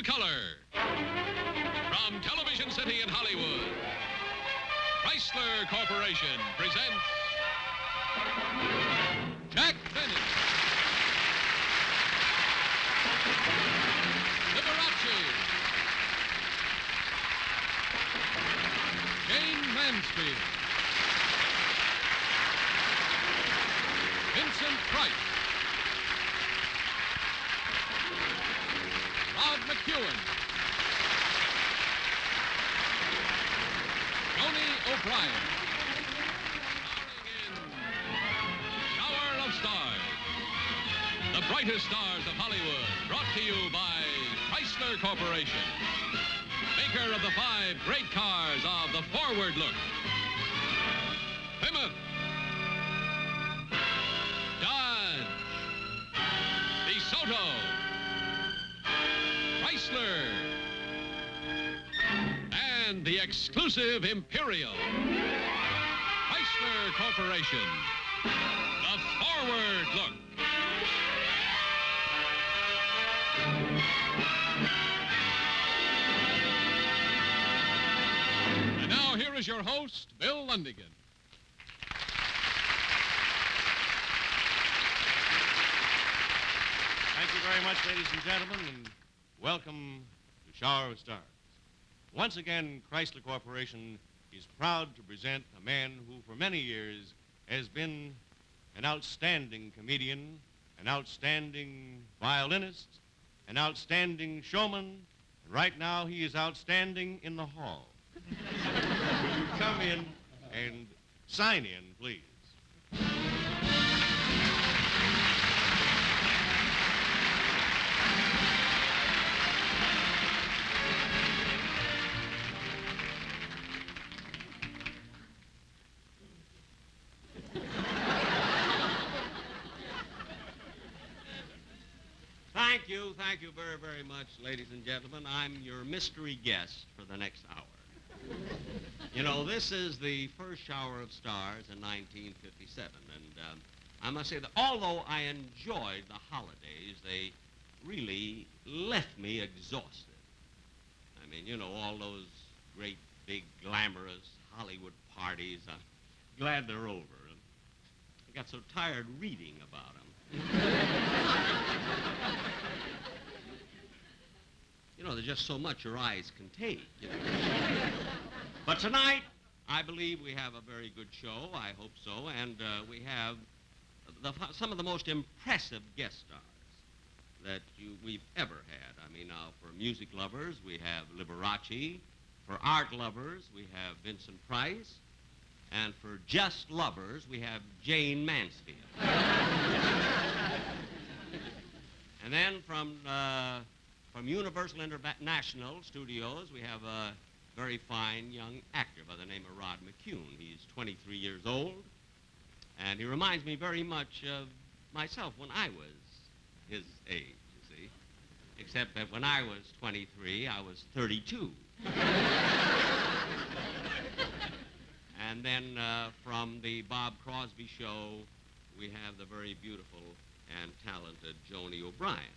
color. From Television City in Hollywood, Chrysler Corporation presents Jack Benny, Liberace Jayne Mansfield, Vincent Price, Rod McEwen, Tony O'Brien. Starring in Shower of Stars, the brightest stars of Hollywood, brought to you by Chrysler Corporation, maker of the 5 great cars of the forward look. Plymouth, Dodge, DeSoto, Chrysler, and the exclusive Imperial. Chrysler Corporation, the forward look. And now here is your host, Bill Lundigan. Thank you very much, ladies and gentlemen, and welcome to Shower of Stars. Once again, Chrysler Corporation is proud to present a man who for many years has been an outstanding comedian, an outstanding violinist, an outstanding showman, and right now he is outstanding in the hall. Will you come in and sign in, please? Thank you very, very much, ladies and gentlemen. I'm your mystery guest for the next hour. You know, this is the first Shower of Stars in 1957, and I must say that although I enjoyed the holidays, they really left me exhausted. I mean, you know, all those great, big, glamorous Hollywood parties, I'm glad they're over. I got so tired reading about them. You know, there's just so much your eyes can take. You know? But tonight, I believe we have a very good show. I hope so. And we have some of the most impressive guest stars that we've ever had. I mean, now, for music lovers, we have Liberace. For art lovers, we have Vincent Price. And for just lovers, we have Jayne Mansfield. And then from Universal International Studios, we have a very fine young actor by the name of Rod McEwen. He's 23 years old, and he reminds me very much of myself when I was his age, you see. Except that when I was 23, I was 32. And then from the Bob Crosby Show, we have the very beautiful and talented Joni O'Brien,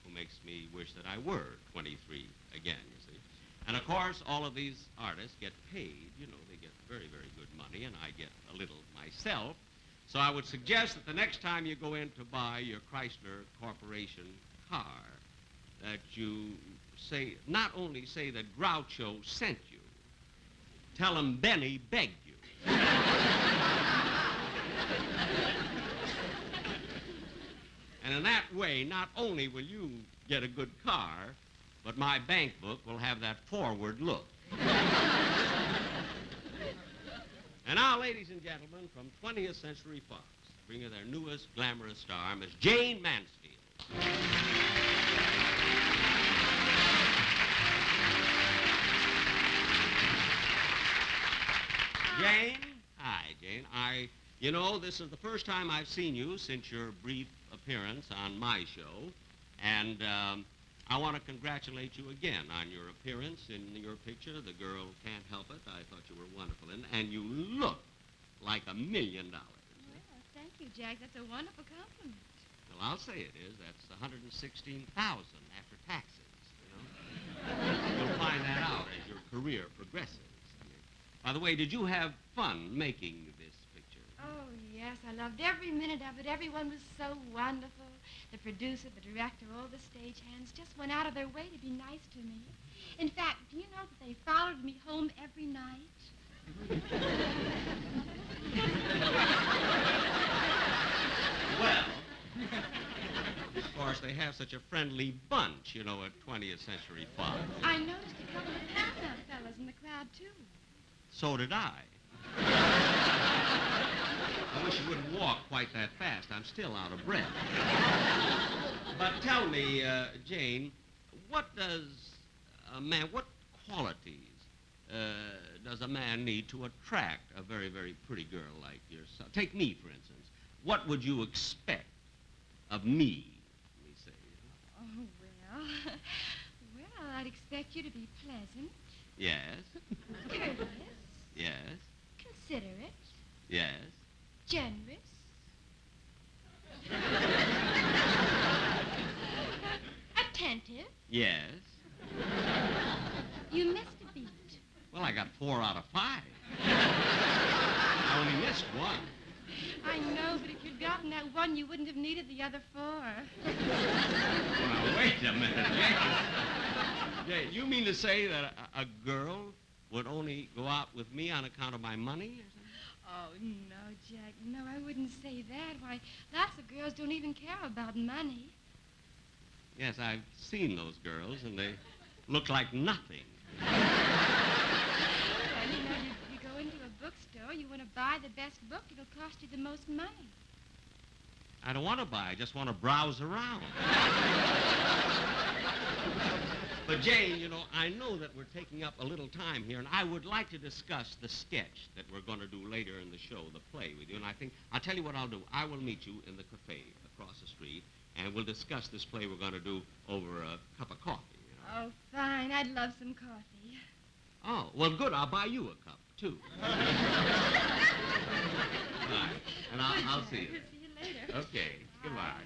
who makes me wish that I were 23 again, you see. And, of course, all of these artists get paid. You know, they get very, very good money, and I get a little myself. So I would suggest that the next time you go in to buy your Chrysler Corporation car, that you say, not only say that Groucho sent you, tell him Benny begged you. And in that way, not only will you get a good car, but my bank book will have that forward look. And now, ladies and gentlemen, from 20th Century Fox, bring you their newest glamorous star, Miss Jayne Mansfield. Jayne? Hi, Jayne. You know, this is the first time I've seen you since your brief appearance on my show, and I want to congratulate you again on your appearance in your picture, The Girl Can't Help It. I thought you were wonderful in it, and you look like $1 million. Well, thank you, Jack. That's a wonderful compliment. Well, I'll say it is. That's $116,000 after taxes, you know. find that out as your career progresses. By the way, did you have fun making this picture? Oh, yes, I loved every minute of it. Everyone was so wonderful. The producer, the director, all the stagehands just went out of their way to be nice to me. In fact, do you know that they followed me home every night? Well, of course, they have such a friendly bunch, at 20th Century Fox. I noticed a couple of Paramount fellas in the crowd, too. So did I. I wish you wouldn't walk quite that fast. I'm still out of breath. But tell me, Jane, what qualities does a man need to attract a very, very pretty girl like yourself? Take me, for instance. What would you expect of me, let me say? Oh, well, I'd expect you to be pleasant. Yes. Courteous. Yes. Considerate. Yes. Generous. Attentive. Yes. You missed a beat. Well, I got 4 out of 5. I only missed one. I know, but if you'd gotten that one, you wouldn't have needed the other 4. Now, wait a minute. Jane, you mean to say that a girl would only go out with me on account of my money or something? Oh, no, Jack. No, I wouldn't say that. Why, lots of girls don't even care about money. Yes, I've seen those girls, and they look like nothing. Well, you go into a bookstore, you want to buy the best book, it'll cost you the most money. I don't want to buy. I just want to browse around. But, Jane, I know that we're taking up a little time here, and I would like to discuss the sketch that we're going to do later in the show, the play with you. And I'll tell you what I'll do. I will meet you in the cafe across the street, and we'll discuss this play we're going to do over a cup of coffee. Oh, fine. I'd love some coffee. Oh, well, good. I'll buy you a cup, too. All right. And I'll see you. See you later. Okay. Goodbye.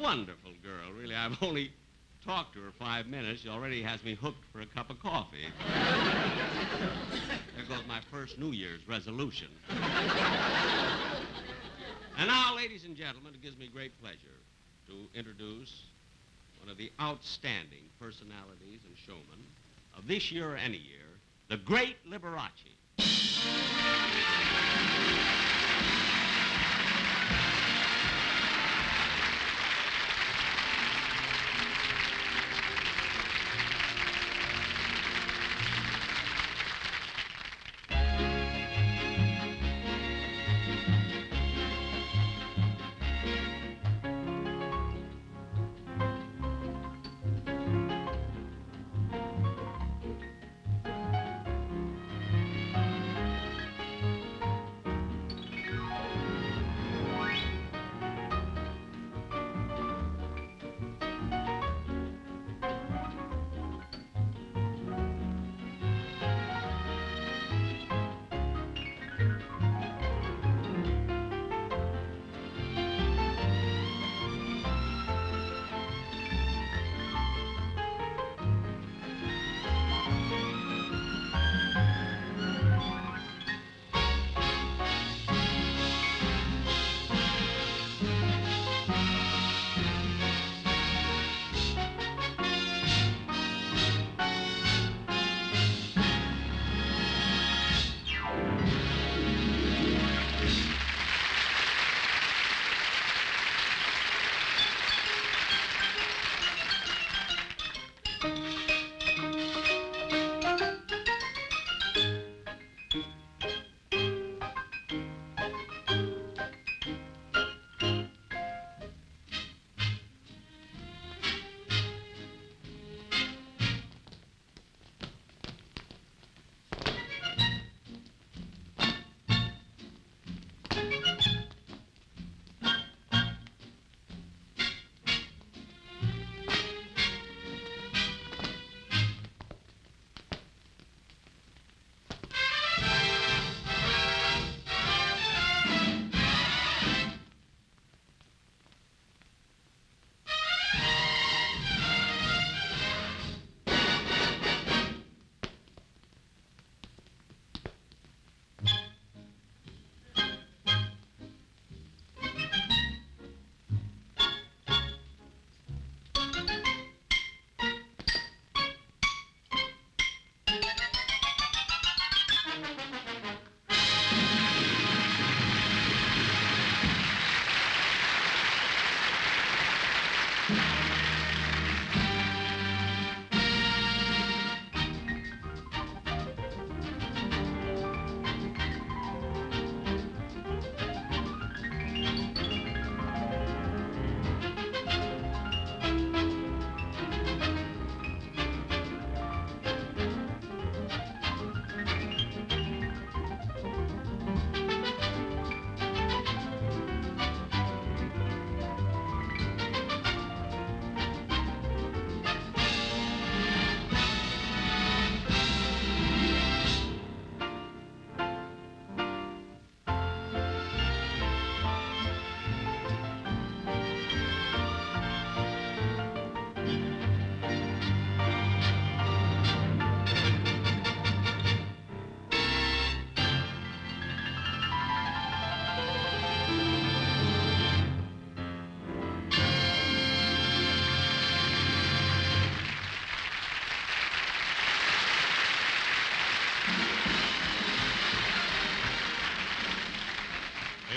Wonderful girl, really. I've only talked to her 5 minutes. She already has me hooked for a cup of coffee. There goes my first New Year's resolution. And now, ladies and gentlemen, it gives me great pleasure to introduce one of the outstanding personalities and showmen of this year or any year, the great Liberace.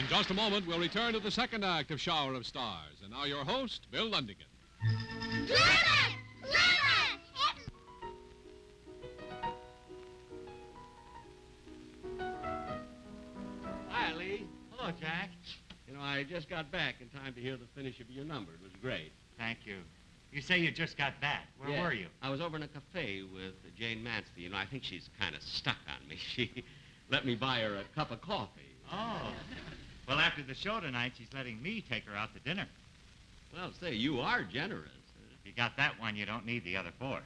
In just a moment, we'll return to the second act of Shower of Stars. And now your host, Bill Lundigan. Hi, Lee. Hello, Jack. You know, I just got back in time to hear the finish of your number. It was great. Thank you. You say you just got back. Where were you? I was over in a cafe with Jayne Mansfield. You know, I think she's kind of stuck on me. She let me buy her a cup of coffee. Oh. Well, after the show tonight, she's letting me take her out to dinner. Well, say, you are generous. If you got that one, you don't need the other 4.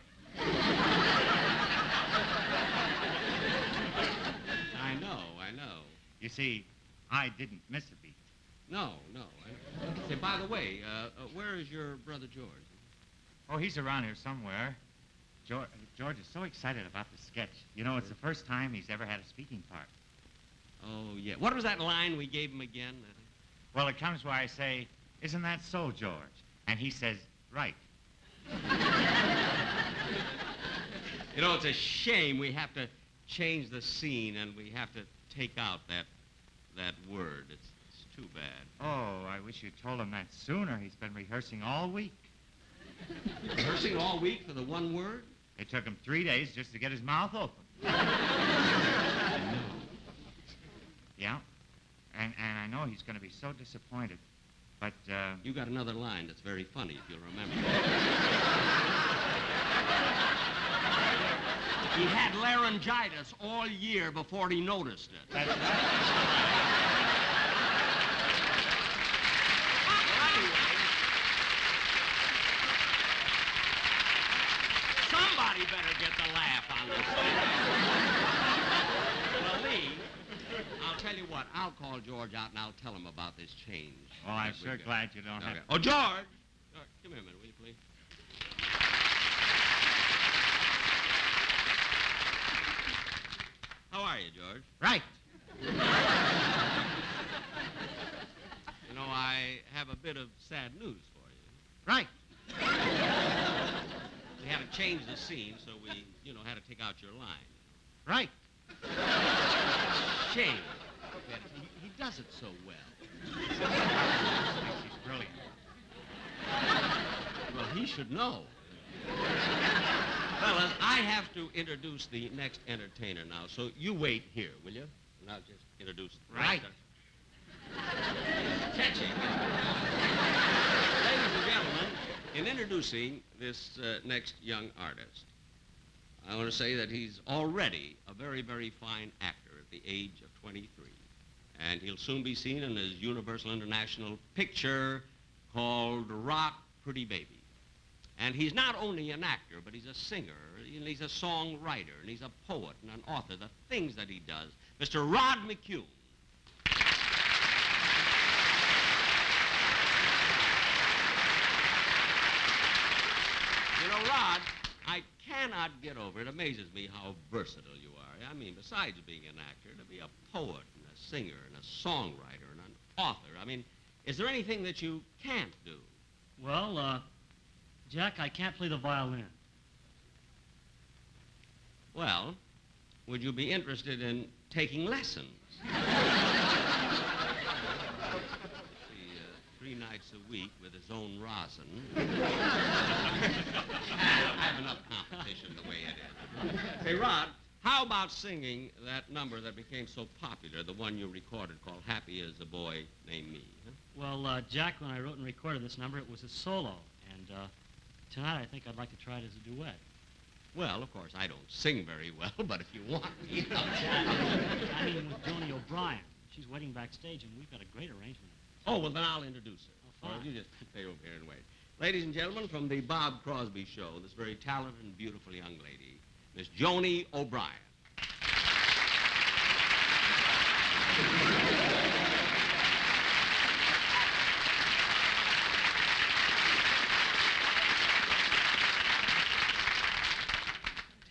I know. You see, I didn't miss a beat. No. Say, by the way, where is your brother George? Oh, he's around here somewhere. George is so excited about the sketch. You know, it's the first time he's ever had a speaking part. Oh, yeah. What was that line we gave him again? Well, it comes where I say, "Isn't that so, George?" And he says, "Right." You know, it's a shame we have to change the scene and we have to take out that word. It's too bad. Oh, I wish you'd told him that sooner. He's been rehearsing all week. Rehearsing all week for the one word? It took him 3 days just to get his mouth open. Yeah. And I know he's going to be so disappointed. But, You got another line that's very funny, if you'll remember. He had laryngitis all year before he noticed it. that's right. Somebody better get the laugh on this thing. Well, Lee, I'll tell you what. I'll call George out and I'll tell him about this change. Oh, I'm that we sure got. glad you don't have... Okay. Oh, George! George, come here a minute, will you, please? How are you, George? Right. You know, I have a bit of sad news for you. Right. We had to change the scene, so we, had to take out your line. Right. Shame. He does it so well. She's brilliant. Well, he should know. Fellas, I have to introduce the next entertainer now, so you wait here, will you? And I'll just introduce... Right. Catching. Ladies and gentlemen, in introducing this next young artist, I want to say that he's already a very, very fine actor at the age of 23. And he'll soon be seen in his Universal International picture called Rock Pretty Baby. And he's not only an actor, but he's a singer, and he's a songwriter, and he's a poet and an author. The things that he does. Mr. Rod McCune. You know, Rod, I cannot get over, it amazes me how versatile you are. I mean, besides being an actor, to be a poet and a singer and a songwriter and an author. I mean, is there anything that you can't do? Well, Jack, I can't play the violin. Well, would you be interested in taking lessons? See, 3 nights a week with his own rosin. I have enough competition the way it is. Hey, Rod, how about singing that number that became so popular, the one you recorded called Happy as a Boy Named Me? Huh? Well, Jack, when I wrote and recorded this number, it was a solo. And tonight I think I'd like to try it as a duet. Well, of course, I don't sing very well, but if you want me, I mean, with Joni O'Brien. She's waiting backstage, and we've got a great arrangement. Oh, well, then I'll introduce her. Oh, fine. You just stay over here and wait. Ladies and gentlemen, from the Bob Crosby Show, this very talented and beautiful young lady, Miss Joni O'Brien.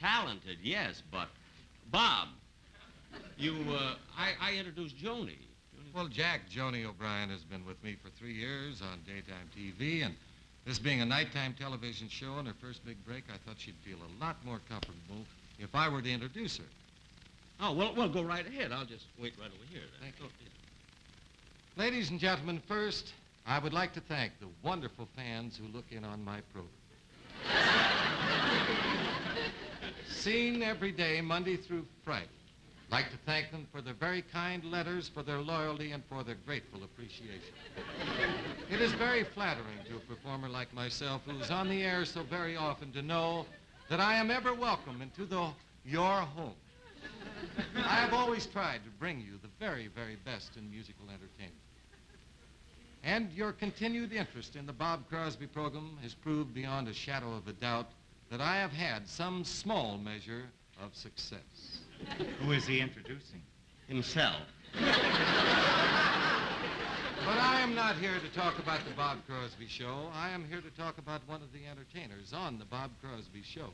Talented, yes, but Bob, I introduced Joni. Well, Jack, Joni O'Brien has been with me for 3 years on daytime TV, and this being a nighttime television show and her first big break, I thought she'd feel a lot more comfortable if I were to introduce her. Oh, well, go right ahead. I'll just wait right over here then. Thank you. Ladies and gentlemen, first, I would like to thank the wonderful fans who look in on my program. Seen every day, Monday through Friday. I'd like to thank them for their very kind letters, for their loyalty, and for their grateful appreciation. It is very flattering to a performer like myself, who's on the air so very often, to know that I am ever welcome into your home. I have always tried to bring you the very, very best in musical entertainment. And your continued interest in the Bob Crosby program has proved beyond a shadow of a doubt that I have had some small measure of success. Who is he introducing? Himself. But I am not here to talk about the Bob Crosby show. I am here to talk about one of the entertainers on the Bob Crosby show.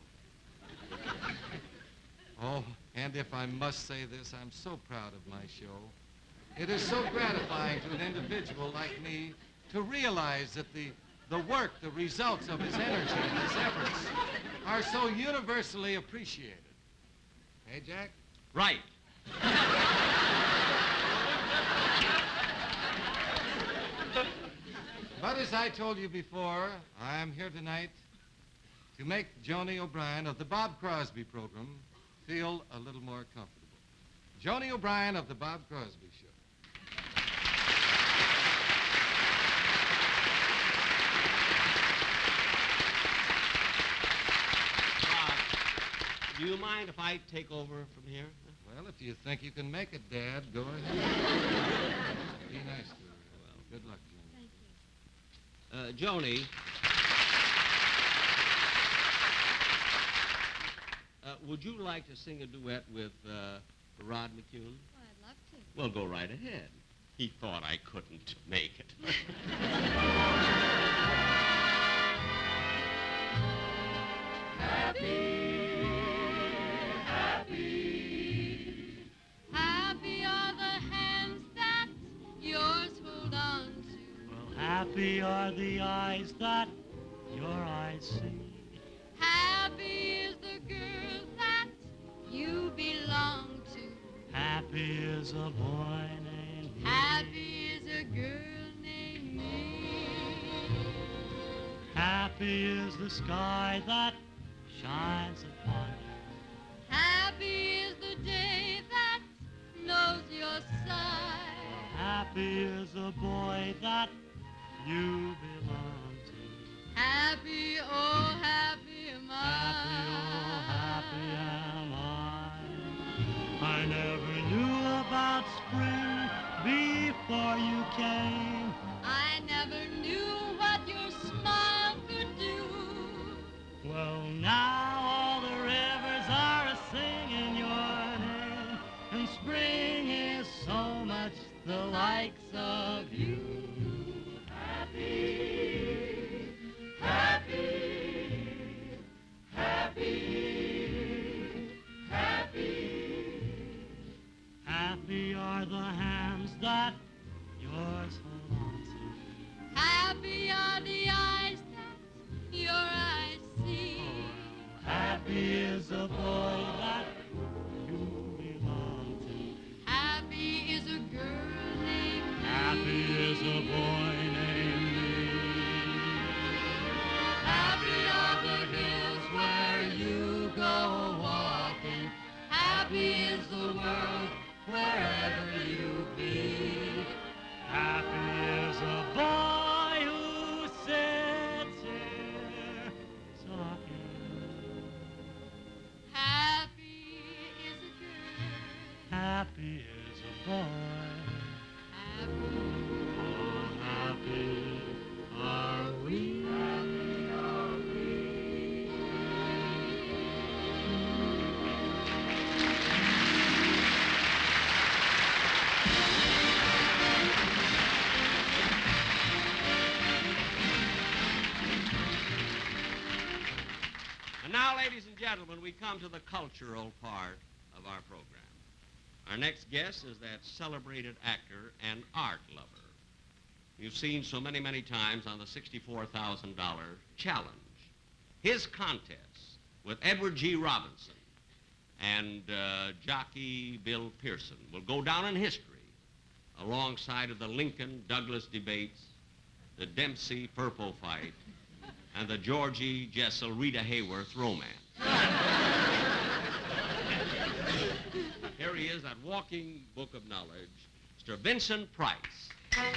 Oh, and if I must say this, I'm so proud of my show. It is so gratifying to an individual like me to realize that the work, the results of his energy and his efforts are so universally appreciated. Hey, Jack? Right. But as I told you before, I am here tonight to make Joni O'Brien of the Bob Crosby program feel a little more comfortable. Joni O'Brien of the Bob Crosby Show. Do you mind if I take over from here? Well, if you think you can make it, Dad, go ahead. Be nice to her. Well, good luck, Joni. Thank you. Joni, would you like to sing a duet with Rod McCune? Well, I'd love to. Well, go right ahead. He thought I couldn't make it. Happy are the hands that yours hold on to. Well, happy are the eyes that your eyes see. Happy is the girl that you belong to. Happy is a boy named me. Happy is a girl named me. Happy is the sky that shines upon you. Happy is the day that knows your sigh. Happy is a boy that you belong to. Happy, oh happy am I. Happy, oh happy am I never knew about spring before you came. I never knew what your smile could do. Well, now all the rivers are a-singing your name, and spring is so much the likes of you. Happy, happy, happy, happy. Happy are the hands that yours hold on to. Happy are the eyes that your eyes see. Happy is a boy that you belong to. Happy is a girl named me. Happy is a boy named me. Happy are the hills where you go walking. Happy is the world wherever you be. Happy is a boy who sits here talking. Happy is a girl. Happy is a boy. Happy. Oh, happy are we. Happy are we. And now, ladies and gentlemen, we come to the cultural part of our program. Our next guest is that celebrated actor and art lover you've seen so many, many times on the $64,000 challenge. His contests with Edward G. Robinson and jockey Bill Pearson will go down in history alongside of the Lincoln-Douglas debates, the Dempsey-Purple fight, and the Georgie Jessel-Rita Hayworth romance. Here he is, that walking book of knowledge, Mr. Vincent Price. I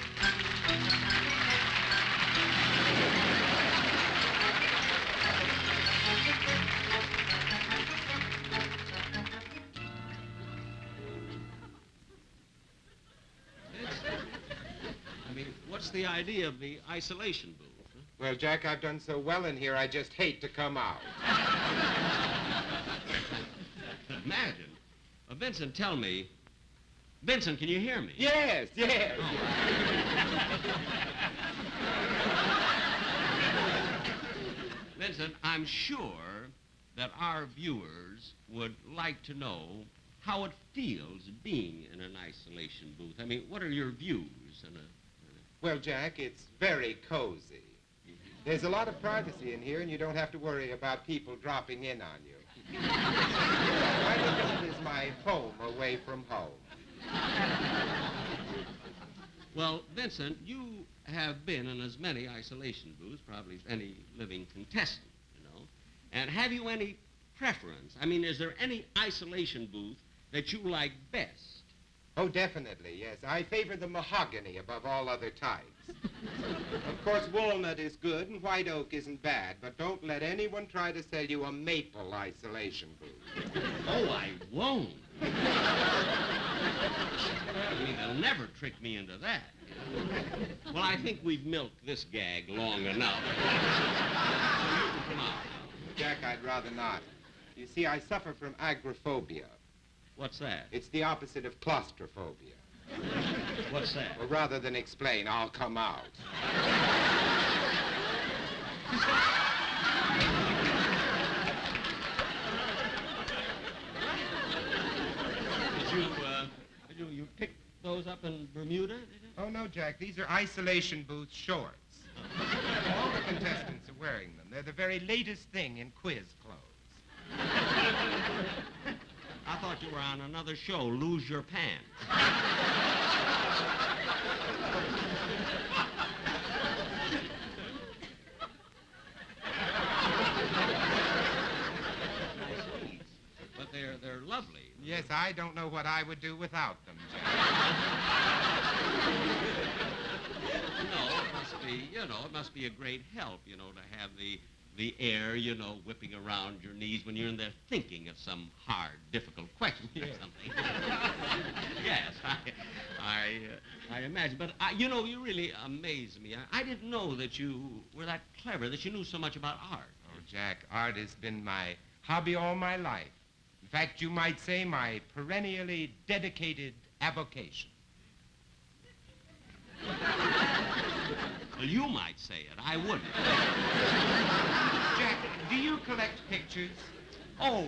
mean, what's the idea of the isolation booth? Huh? Well, Jack, I've done so well in here, I just hate to come out. Imagine. Vincent, tell me. Vincent, can you hear me? Yes, yes. Vincent, I'm sure that our viewers would like to know how it feels being in an isolation booth. I mean, what are your views? Well, Jack, it's very cozy. There's a lot of privacy in here, and you don't have to worry about people dropping in on you. I think it is my home away from home. Well, Vincent, you have been in as many isolation booths, probably as any living contestant, you know. And have you any preference? I mean, is there any isolation booth that you like best? Oh, definitely, yes. I favor the mahogany above all other types. Of course, walnut is good and white oak isn't bad, but don't let anyone try to sell you a maple isolation booth. Oh, I won't. I mean, they'll never trick me into that. Well, I think we've milked this gag long enough. So you can come out. Jack, I'd rather not. You see, I suffer from agoraphobia. What's that? It's the opposite of claustrophobia. What's that? Well, rather than explain, I'll come out. Did you pick those up in Bermuda? Did you? Oh, no, Jack. These are isolation booth shorts. All the contestants are wearing them. They're the very latest thing in quiz clothes. I thought you were on another show, Lose Your Pants. But they're lovely. Yes, I don't know what I would do without them, Jack. It must be a great help, to have the air, whipping around your knees when you're in there thinking of some hard, difficult question or something. Yes, I imagine. But, you really amaze me. I didn't know that you were that clever, that you knew so much about art. Oh, Jack, art has been my hobby all my life. In fact, you might say my perennially dedicated avocation. Well, you might say it. I wouldn't. Jack, do you collect pictures? Oh,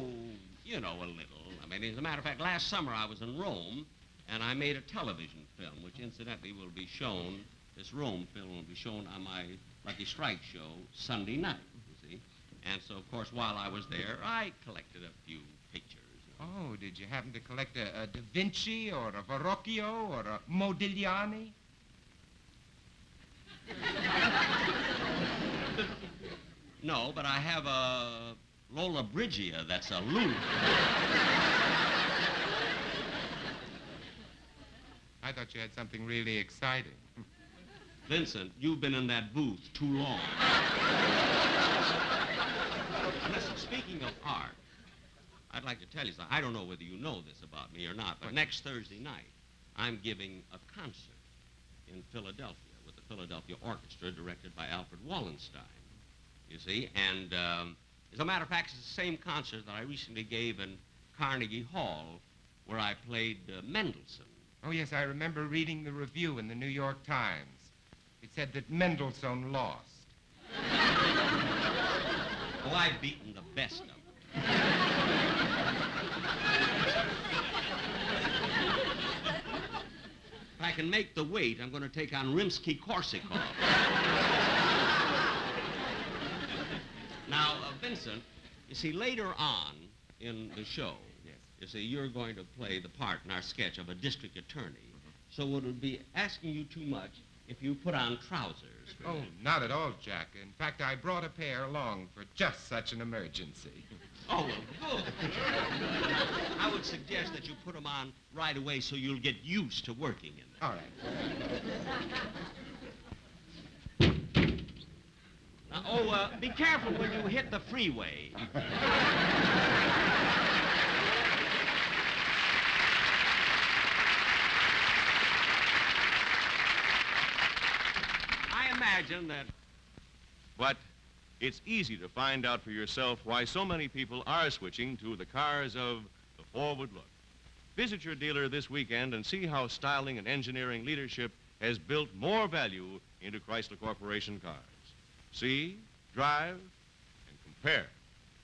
a little. I mean, as a matter of fact, last summer I was in Rome, and I made a television film, which incidentally will be shown, this Rome film will be shown on my Lucky Strike show Sunday night, you see. And so, of course, while I was there, I collected a few pictures. Oh, did you happen to collect a Da Vinci or a Verrocchio or a Modigliani? No, but I have a Lola Brigia that's a Luna. I thought you had something really exciting. Vincent, you've been in that booth too long. Listen, speaking of art, I'd like to tell you something. I don't know whether you know this about me or not, but next Thursday night, I'm giving a concert in Philadelphia with the Philadelphia Orchestra directed by Alfred Wallenstein, you see. And as a matter of fact, it's the same concert that I recently gave in Carnegie Hall where I played Mendelssohn. Oh, yes, I remember reading the review in the New York Times. It said that Mendelssohn lost. Oh, I've beaten the best of them. If I can make the weight, I'm going to take on Rimsky-Korsakov. Now, Vincent, you see, later on in the show, you see, you're going to play the part in our sketch of a district attorney, so it would be asking you too much if you put on trousers. Oh, not at all, Jack. In fact, I brought a pair along for just such an emergency. Oh, well, good. I would suggest that you put them on right away so you'll get used to working in them. All right. Now, be careful when you hit the freeway. I imagine that... But it's easy to find out for yourself why so many people are switching to the cars of the forward look. Visit your dealer this weekend and see how styling and engineering leadership has built more value into Chrysler Corporation cars. See, drive, and compare.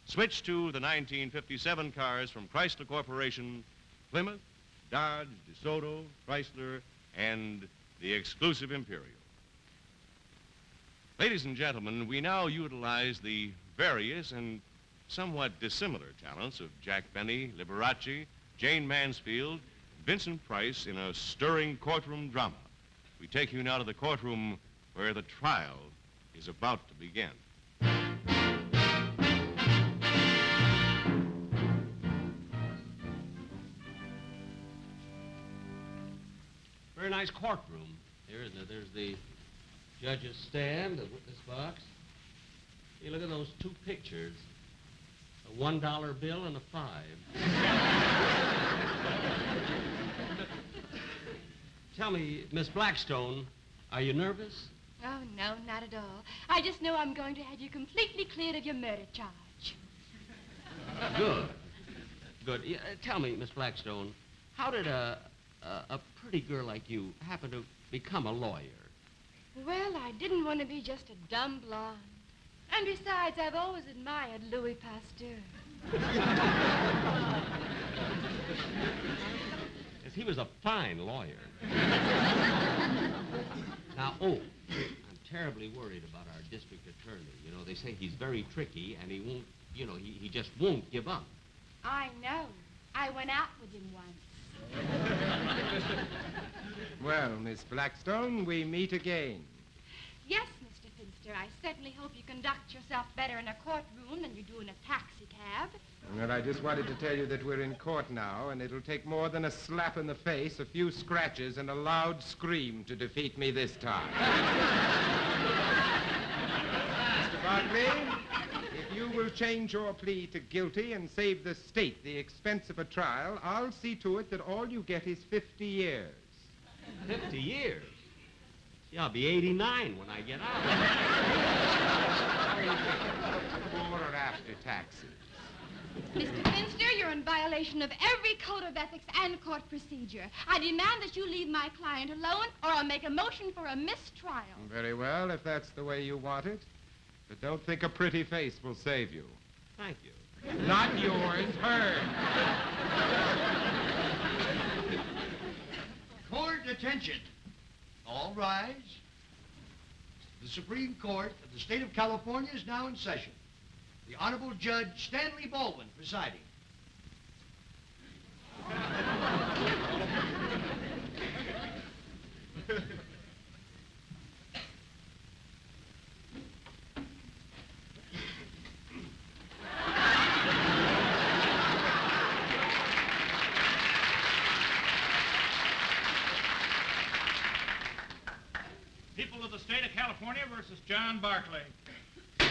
Switch to the 1957 cars from Chrysler Corporation, Plymouth, Dodge, DeSoto, Chrysler, and the exclusive Imperial. Ladies and gentlemen, we now utilize the various and somewhat dissimilar talents of Jack Benny, Liberace, Jayne Mansfield, and Vincent Price in a stirring courtroom drama. We take you now to the courtroom where the trial is about to begin. Very nice courtroom here, isn't it? There's the judge's stand, the witness box. Hey, look at those two pictures. A $1 bill and a 5. Tell me, Miss Blackstone, are you nervous? Oh, no, not at all. I just know I'm going to have you completely cleared of your murder charge. Good. Good. Yeah, tell me, Miss Blackstone, how did a pretty girl like you happen to become a lawyer? Well, I didn't want to be just a dumb blonde. And besides, I've always admired Louis Pasteur. Yes, he was a fine lawyer. Now, I'm terribly worried about our district attorney. You know, they say he's very tricky and he won't, he just won't give up. I know. I went out with him once. Well, Miss Blackstone, we meet again. Yes, Mr. Finster, I certainly hope you conduct yourself better in a courtroom than you do in a taxi cab. Well, I just wanted to tell you that we're in court now, and it'll take more than a slap in the face, a few scratches, and a loud scream to defeat me this time. Mr. Barkley, if you will change your plea to guilty and save the state the expense of a trial, I'll see to it that all you get is 50 years. 50 years? Yeah, I'll be 89 when I get out. Before or after taxes? Mr. Finster, you're in violation of every code of ethics and court procedure. I demand that you leave my client alone, or I'll make a motion for a mistrial. Very well, if that's the way you want it. But don't think a pretty face will save you. Thank you. Not yours, hers. Court attention. All rise. The Supreme Court of the State of California is now in session. The Honorable Judge Stanley Baldwin presiding. People of the state of California versus John Barkley. Is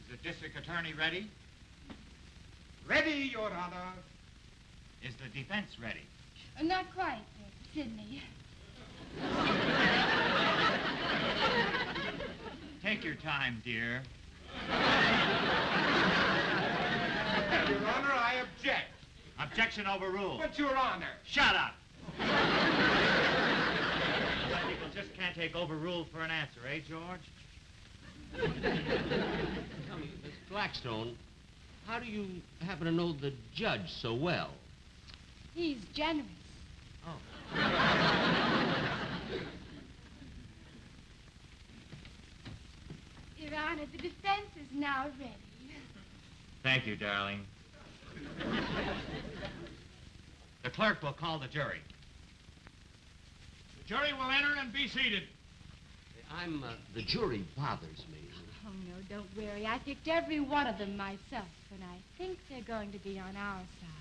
the district attorney ready? Ready, Your Honor. Is the defense ready? Not quite, Sidney. Take your time, dear. Your Honor, I object. Objection overruled. But, Your Honor. Shut up! People just can't take overruled for an answer, eh, George? Tell me, Miss Blackstone, how do you happen to know the judge so well? He's generous. Oh. Your Honor, the defense is now ready. Thank you, darling. The clerk will call the jury. Jury will enter and be seated. The jury bothers me. Oh, no, don't worry. I picked every one of them myself, and I think they're going to be on our side.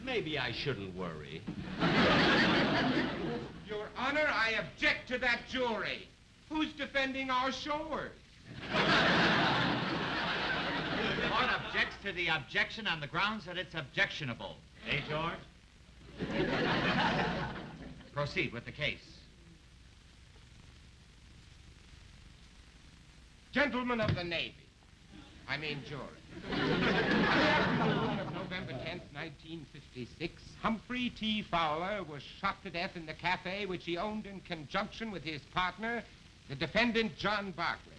Maybe I shouldn't worry. Your Honor, I object to that jury. Who's defending our shores? The court objects to the objection on the grounds that it's objectionable. Eh, George? Proceed with the case. Gentlemen of the Navy, I mean jury. On the afternoon of November 10th, 1956, Humphrey T. Fowler was shot to death in the cafe which he owned in conjunction with his partner, the defendant John Barclay.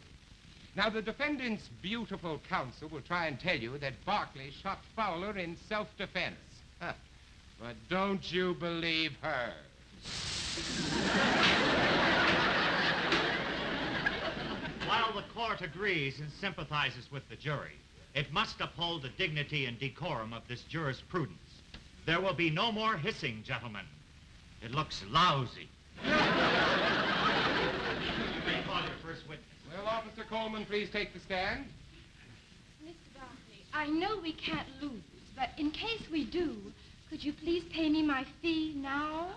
Now, the defendant's beautiful counsel will try and tell you that Barclay shot Fowler in self-defense. Huh. But don't you believe her. While the court agrees and sympathizes with the jury, it must uphold the dignity and decorum of this jurisprudence. There will be no more hissing, gentlemen. It looks lousy. You may call your first witness. Well, Officer Coleman, please take the stand. Mr. Barclay, I know we can't lose, but in case we do, could you please pay me my fee now?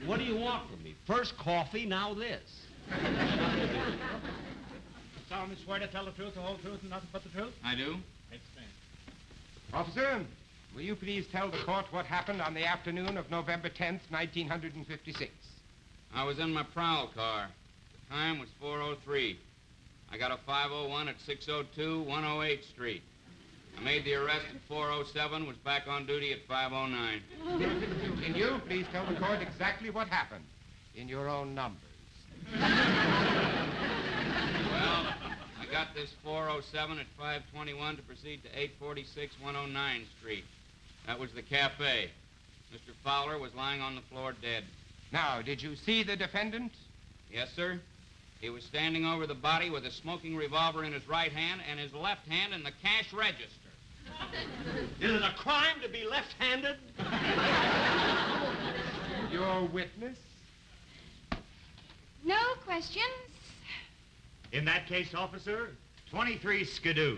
What do you want from me? First coffee, now this. Solemnly swear to tell the truth, the whole truth, and nothing but the truth? I do. Take stand. Officer, will you please tell the court what happened on the afternoon of November 10th, 1956? I was in my prowl car. The time was 4:03. I got a 501 at 602 108th Street. I made the arrest at 4:07, was back on duty at 5:09. Can you please tell the court exactly what happened in your own numbers? Well, I got this 4:07 at 5:21 to proceed to 846 109th Street. That was the cafe. Mr. Fowler was lying on the floor dead. Now, did you see the defendant? Yes, sir. He was standing over the body with a smoking revolver in his right hand and his left hand in the cash register. Is it a crime to be left-handed? Your witness? No questions. In that case, officer, 23 skidoo.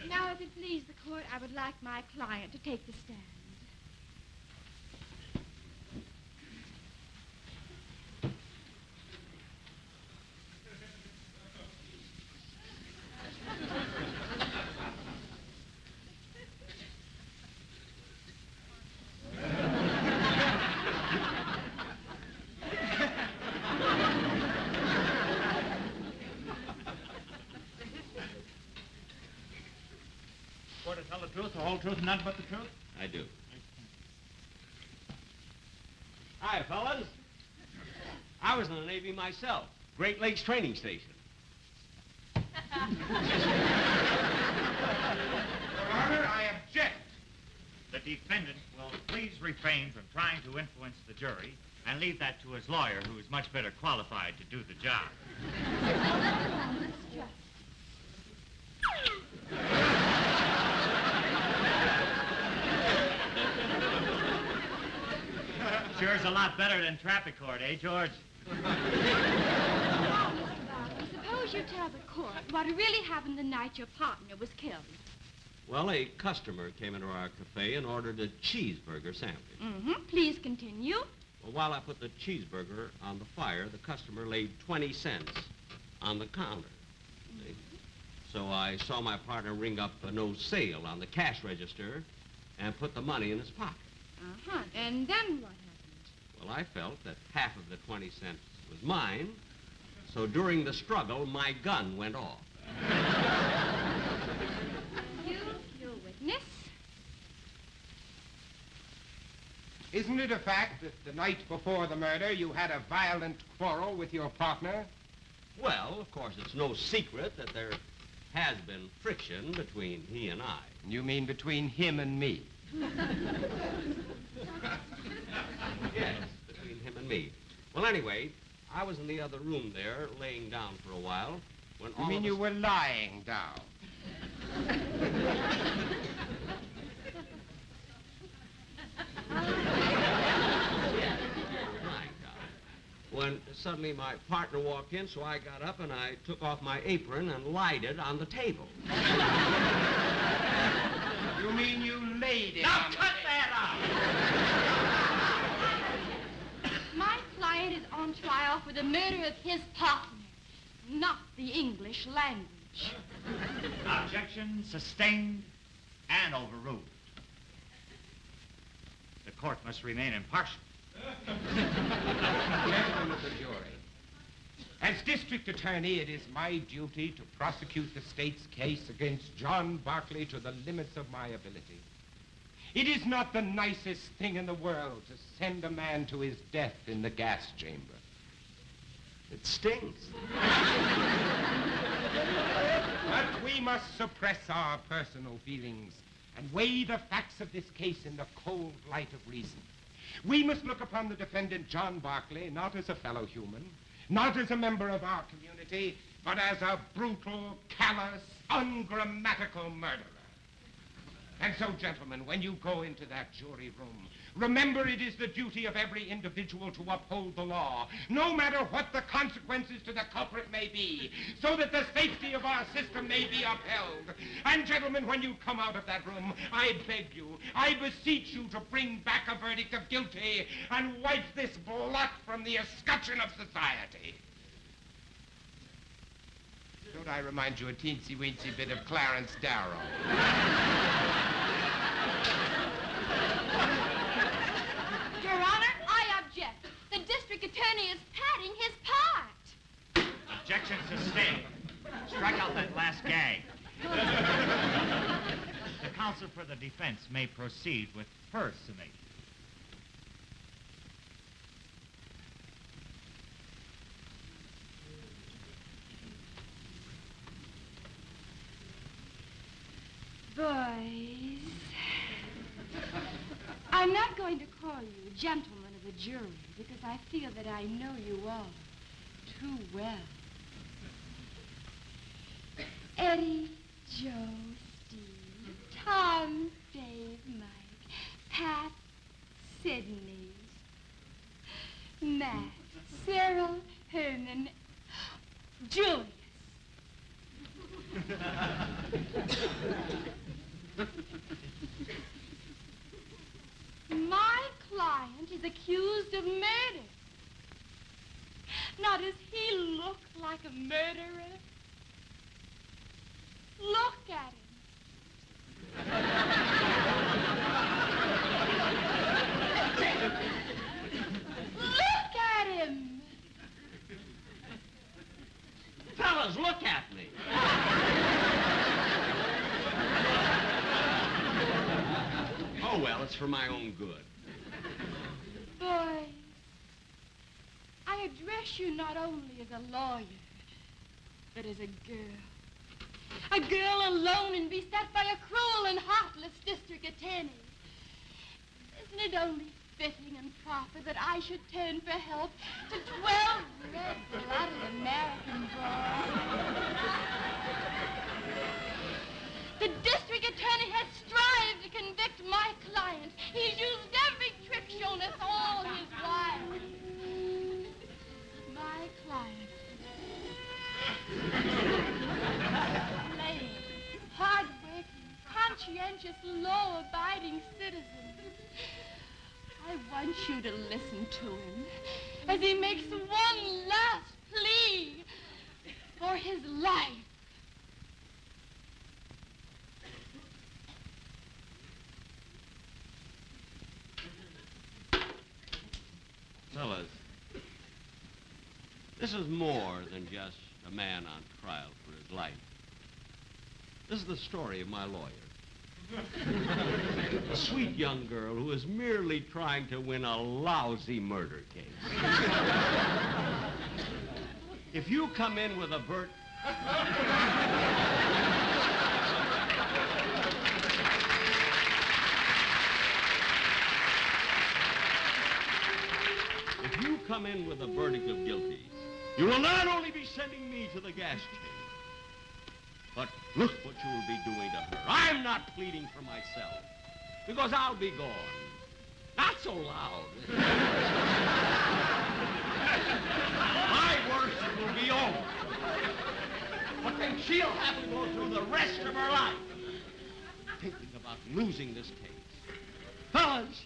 Now, if it please the court, I would like my client to take the stand. Swear to tell the truth, the whole truth, and nothing but the truth? I do. Hi, fellas. I was in the Navy myself. Great Lakes Training Station. Your Honor, I object. The defendant will please refrain from trying to influence the jury and leave that to his lawyer, who is much better qualified to do the job. Sure is a lot better than traffic court, eh, George? Now, Mr. Barclay, suppose you tell the court what really happened the night your partner was killed. Well, a customer came into our cafe and ordered a cheeseburger sandwich. Mm-hmm. Please continue. Well, while I put the cheeseburger on the fire, the customer laid 20 cents on the counter. See? So I saw my partner ring up a no sale on the cash register and put the money in his pocket. Uh-huh. And then what happened? Well, I felt that half of the 20 cents was mine, so during the struggle, my gun went off. You, your witness. Isn't it a fact that the night before the murder you had a violent quarrel with your partner? Well, of course, it's no secret that there has been friction between he and I. You mean between him and me? Yes, between him and me. Well, anyway, I was in the other room there, laying down for a while, when You mean you were lying down? When suddenly my partner walked in, so I got up and I took off my apron and lied it on the table. You mean you laid it Now on the cut table? that out! My client is on trial for the murder of his partner, not the English language. Objection sustained and overruled. The court must remain impartial. Gentlemen of the jury, as district attorney, it is my duty to prosecute the state's case against John Barclay to the limits of my ability. It is not the nicest thing in the world to send a man to his death in the gas chamber. It stings. But we must suppress our personal feelings and weigh the facts of this case in the cold light of reason. We must look upon the defendant, John Barclay, not as a fellow human, not as a member of our community, but as a brutal, callous, ungrammatical murderer. And so, gentlemen, when you go into that jury room, remember it is the duty of every individual to uphold the law, no matter what the consequences to the culprit may be, so that the safety of our system may be upheld. And, gentlemen, when you come out of that room, I beg you, I beseech you to bring back a verdict of guilty and wipe this blot from the escutcheon of society. Don't I remind you a teensy-weensy bit of Clarence Darrow? Your Honor, I object. The district attorney is padding his part. Objection sustained. Strike out that last gag. The counsel for the defense may proceed with her summation. Boys, I'm not going to call you gentlemen of the jury because I feel that I know you all too well. Eddie, Joe, Steve, Tom, Dave, Mike, Pat, Sidney, Matt, Cyril, Herman, Julius. My client is accused of murder. Now, does he look like a murderer? Look at him. Look at him. Fellas, look at me. Oh, well, it's for my own good. Boys, I address you not only as a lawyer, but as a girl. A girl alone and beset by a cruel and heartless district attorney. Isn't it only fitting and proper that I should turn for help to 12 red-blooded American boys? The district attorney has strived to convict my client. He's used every trick shown us all his while. My client. Plain, hard-working, conscientious, law-abiding citizen. I want you to listen to him as he makes one last plea for his life. Fellas, this is more than just a man on trial for his life. This is the story of my lawyer. A sweet young girl who is merely trying to win a lousy murder case. If you come in with a if you come in with a verdict of guilty, you will not only be sending me to the gas chamber, but look what you will be doing to her. I'm not pleading for myself, because I'll be gone. Not so loud. My worst will be over. But then she'll have to go through the rest of her life thinking about losing this case. Fellas,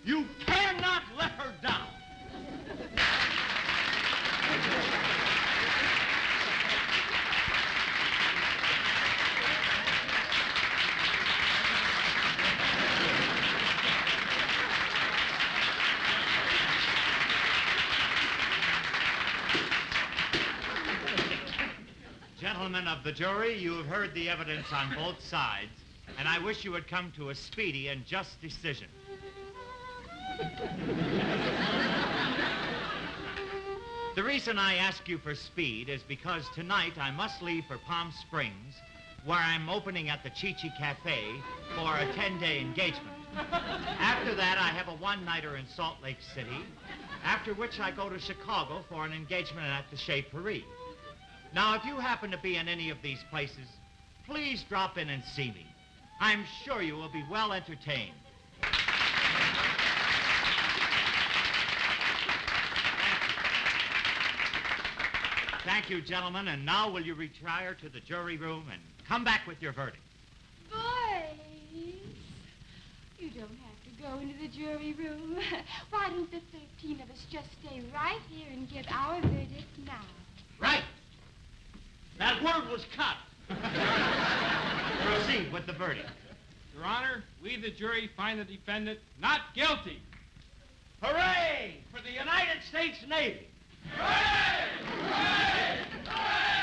you cannot let her down. Gentlemen of the jury, you have heard the evidence on both sides, and I wish you would come to a speedy and just decision. The reason I ask you for speed is because tonight I must leave for Palm Springs, where I'm opening at the Chi-Chi Cafe for a 10-day engagement. After that, I have a one-nighter in Salt Lake City, after which I go to Chicago for an engagement at the Chez Paris. Now, if you happen to be in any of these places, please drop in and see me. I'm sure you will be well entertained. Thank you, gentlemen, and now will you retire to the jury room and come back with your verdict? Boys, you don't have to go into the jury room. Why don't the 13 of us just stay right here and give our verdict now? Right. That word was cut. Proceed with the verdict. Your Honor, we, the jury, find the defendant not guilty. Hooray for the United States Navy. Hooray! Hooray! Hooray!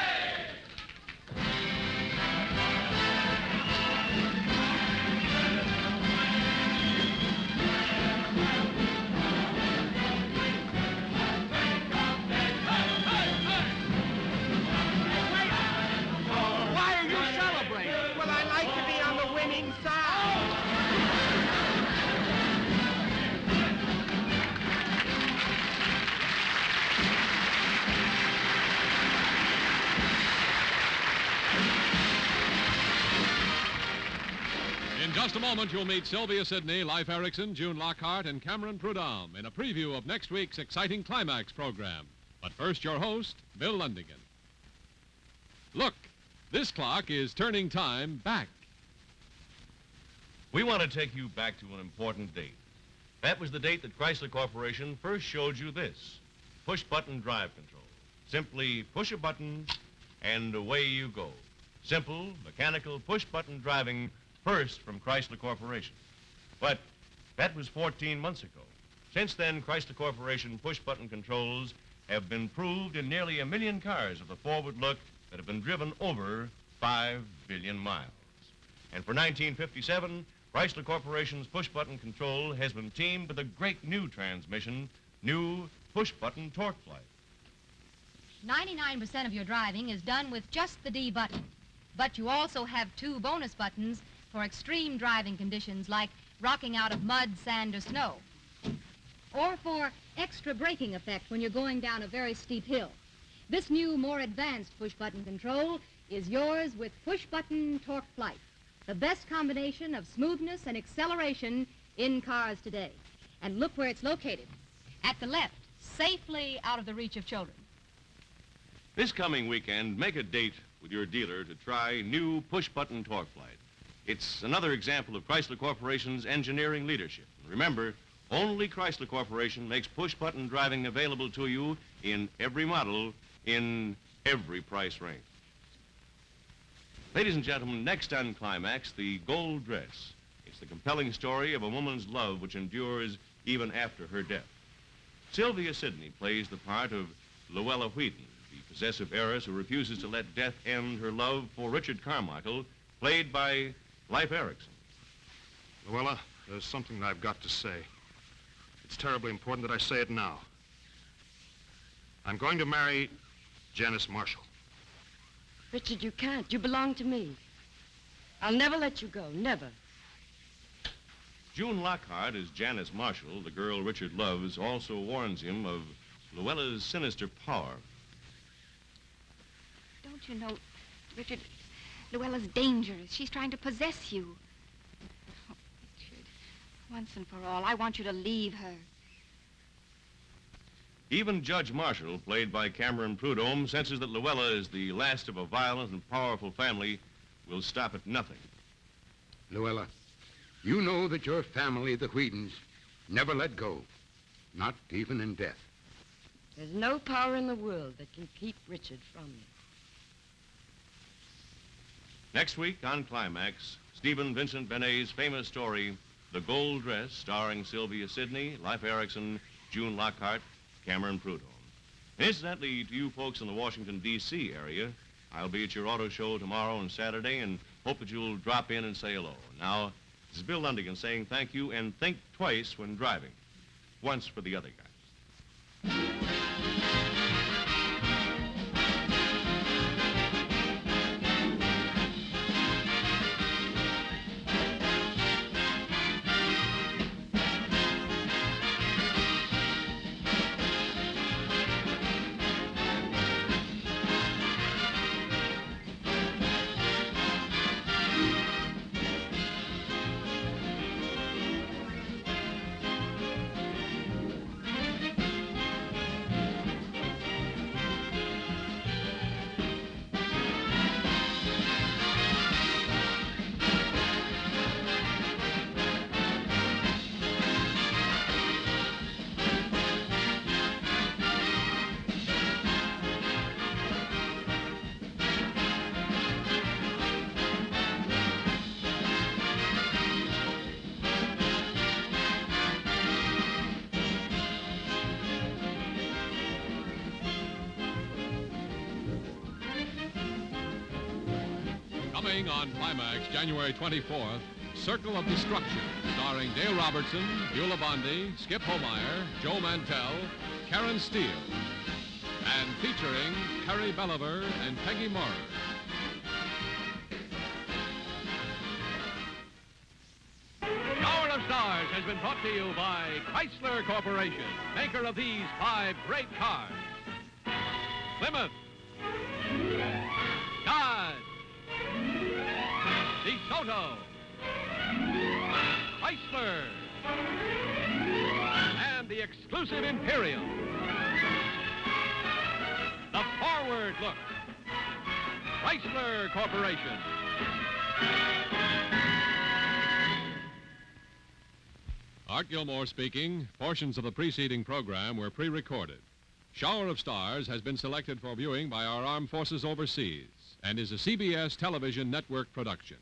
Why are you celebrating? Well, I like to be on the winning side. In just a moment, you'll meet Sylvia Sidney, Leif Erikson, June Lockhart, and Cameron Prudhomme in a preview of next week's exciting climax program. But first, your host, Bill Lundigan. Look, this clock is turning time back. We want to take you back to an important date. That was the date that Chrysler Corporation first showed you this, push-button drive control. Simply push a button, and away you go. Simple, mechanical, push-button driving first from Chrysler Corporation. But that was 14 months ago. Since then, Chrysler Corporation push-button controls have been proved in nearly 1 million cars of the forward look that have been driven over 5 billion miles. And for 1957, Chrysler Corporation's push-button control has been teamed with a great new transmission, new push-button torque flight. 99% of your driving is done with just the D button. But you also have 2 bonus buttons for extreme driving conditions like rocking out of mud, sand, or snow. Or for extra braking effect when you're going down a very steep hill. This new, more advanced push-button control is yours with push-button torque flight, the best combination of smoothness and acceleration in cars today. And look where it's located. At the left, safely out of the reach of children. This coming weekend, make a date with your dealer to try new push-button torque flight. It's another example of Chrysler Corporation's engineering leadership. Remember, only Chrysler Corporation makes push-button driving available to you in every model, in every price range. Ladies and gentlemen, next on Climax, the gold dress. It's the compelling story of a woman's love which endures even after her death. Sylvia Sidney plays the part of Luella Wheaton, the possessive heiress who refuses to let death end her love for Richard Carmichael, played by Leif Erikson. Luella, there's something that I've got to say. It's terribly important that I say it now. I'm going to marry Janice Marshall. Richard, you can't. You belong to me. I'll never let you go, never. June Lockhart, as Janice Marshall, the girl Richard loves, also warns him of Luella's sinister power. Don't you know, Richard, Luella's dangerous. She's trying to possess you. Oh, Richard, once and for all, I want you to leave her. Even Judge Marshall, played by Cameron Prudhomme, senses that Luella is the last of a violent and powerful family, will stop at nothing. Luella, you know that your family, the Whedons, never let go. Not even in death. There's no power in the world that can keep Richard from me. Next week on Climax, Stephen Vincent Benet's famous story, The Gold Dress, starring Sylvia Sidney, Leif Erikson, June Lockhart, Cameron Prudhomme. Incidentally, to you folks in the Washington, D.C. area, I'll be at your auto show tomorrow and Saturday and hope that you'll drop in and say hello. Now, this is Bill Lundigan saying thank you and think twice when driving. Once for the other guys. Coming on Climax, January 24th, Circle of Destruction, starring Dale Robertson, Beulah Bondi, Skip Homeyer, Joe Mantell, Karen Steele, and featuring Harry Belliver and Peggy Morris. Tower of Stars has been brought to you by Chrysler Corporation, maker of these 5 great cars. Plymouth, Dodge, DeSoto, Chrysler, and the exclusive Imperial. The forward look. Chrysler Corporation. Art Gilmore speaking. Portions of the preceding program were pre-recorded. Shower of Stars has been selected for viewing by our armed forces overseas and is a CBS television network production.